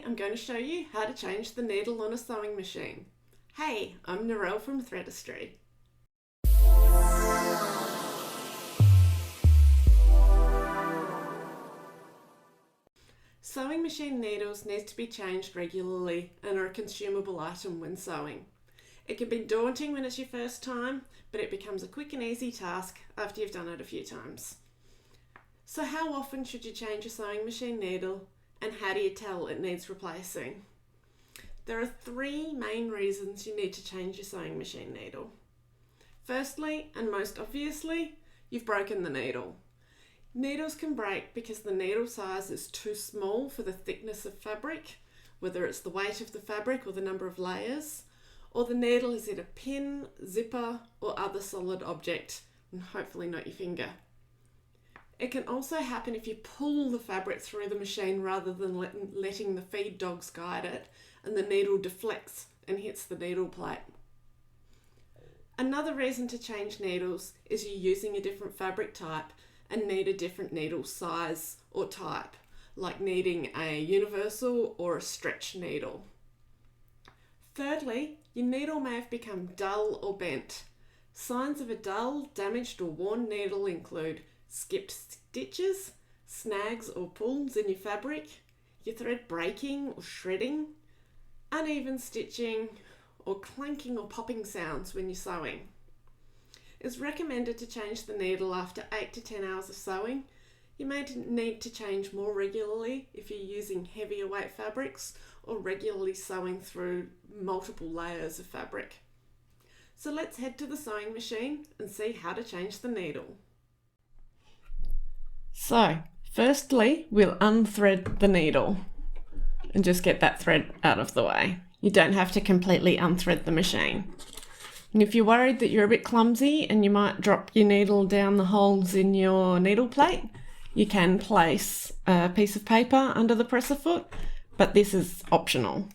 Today I'm going to show you how to change the needle on a sewing machine. Hey, I'm Narelle from Threadistry. Sewing machine needles need to be changed regularly and are a consumable item when sewing. It can be daunting when it's your first time, but it becomes a quick and easy task after you've done it a few times. So how often should you change a sewing machine needle, and how do you tell it needs replacing? There are three main reasons you need to change your sewing machine needle. Firstly, and most obviously, you've broken the needle. Needles can break because the needle size is too small for the thickness of fabric, whether it's the weight of the fabric or the number of layers, or the needle is in a pin, zipper, or other solid object, and hopefully not your finger. It can also happen if you pull the fabric through the machine rather than letting the feed dogs guide it, and the needle deflects and hits the needle plate. Another reason to change needles is you're using a different fabric type and need a different needle size or type, like needing a universal or a stretch needle. Thirdly, your needle may have become dull or bent. Signs of a dull, damaged or worn needle include skipped stitches, snags or pulls in your fabric, your thread breaking or shredding, uneven stitching, or clanking or popping sounds when you're sewing. It's recommended to change the needle after 8 to 10 hours of sewing. You may need to change more regularly if you're using heavier weight fabrics or regularly sewing through multiple layers of fabric. So let's head to the sewing machine and see how to change the needle. So, firstly, we'll unthread the needle and just get that thread out of the way. You don't have to completely unthread the machine. And if you're worried that you're a bit clumsy and you might drop your needle down the holes in your needle plate, you can place a piece of paper under the presser foot, but this is optional.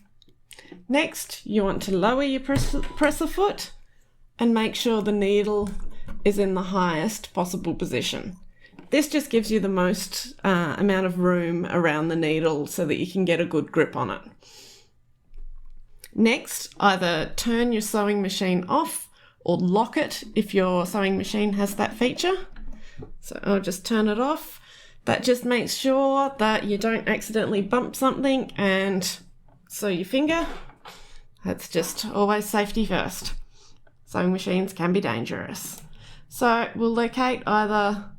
Next, you want to lower your presser foot and make sure the needle is in the highest possible position. This just gives you the most amount of room around the needle so that you can get a good grip on it. Next, either turn your sewing machine off or lock it if your sewing machine has that feature. So I'll just turn it off. That just makes sure that you don't accidentally bump something and sew your finger. That's just always safety first. Sewing machines can be dangerous. So we'll locate either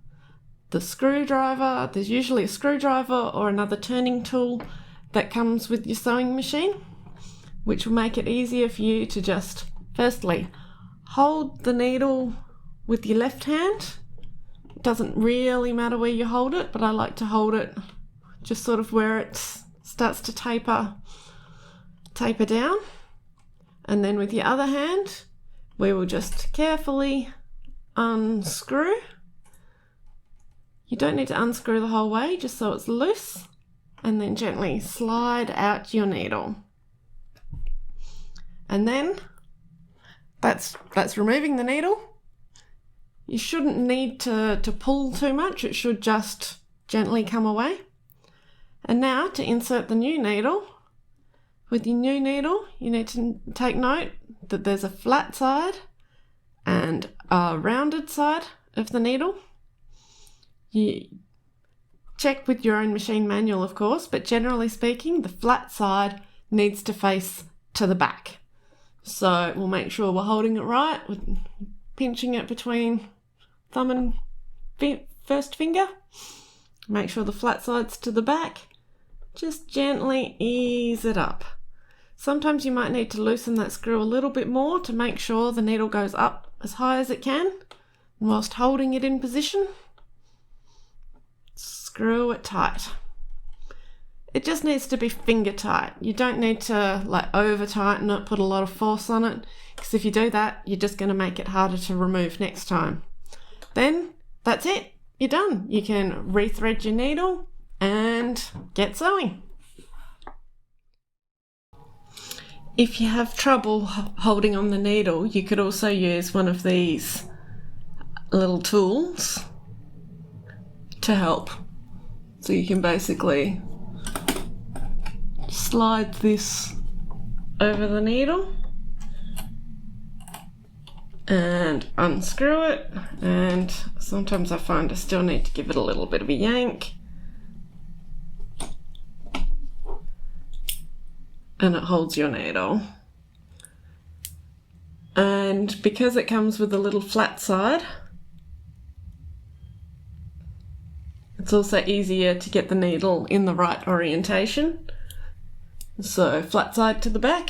the screwdriver, there's usually a screwdriver or another turning tool that comes with your sewing machine, which will make it easier for you to just, firstly, hold the needle with your left hand. It doesn't really matter where you hold it, but I like to hold it just sort of where it starts to taper down. And then with your other hand, we will just carefully unscrew. You don't need to unscrew the whole way, just so it's loose, and then gently slide out your needle. And then that's removing the needle. You shouldn't need to pull too much, it should just gently come away. And now to insert the new needle. With your new needle, you need to take note that there's a flat side and a rounded side of the needle. You check with your own machine manual, of course, but generally speaking, the flat side needs to face to the back. So we'll make sure we're holding it right, with pinching it between thumb and first finger. Make sure the flat side's to the back. Just gently ease it up. Sometimes you might need to loosen that screw a little bit more to make sure the needle goes up as high as it can, whilst holding it in position. Screw it tight. It just needs to be finger tight. You don't need to over tighten it, put a lot of force on it, because if you do that, you're just going to make it harder to remove next time. Then that's it. You're done. You can rethread your needle and get sewing. If you have trouble holding on the needle, you could also use one of these little tools to help. So you can basically slide this over the needle and unscrew it, and sometimes I find I still need to give it a little bit of a yank, and it holds your needle. And because it comes with a little flat side, it's also easier to get the needle in the right orientation. So flat side to the back,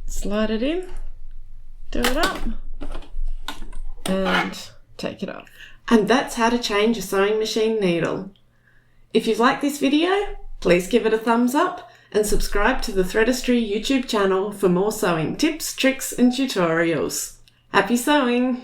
slide it in, do it up, and take it off. And that's how to change a sewing machine needle. If you've liked this video, please give it a thumbs up and subscribe to the Threadistry YouTube channel for more sewing tips, tricks and tutorials. Happy sewing!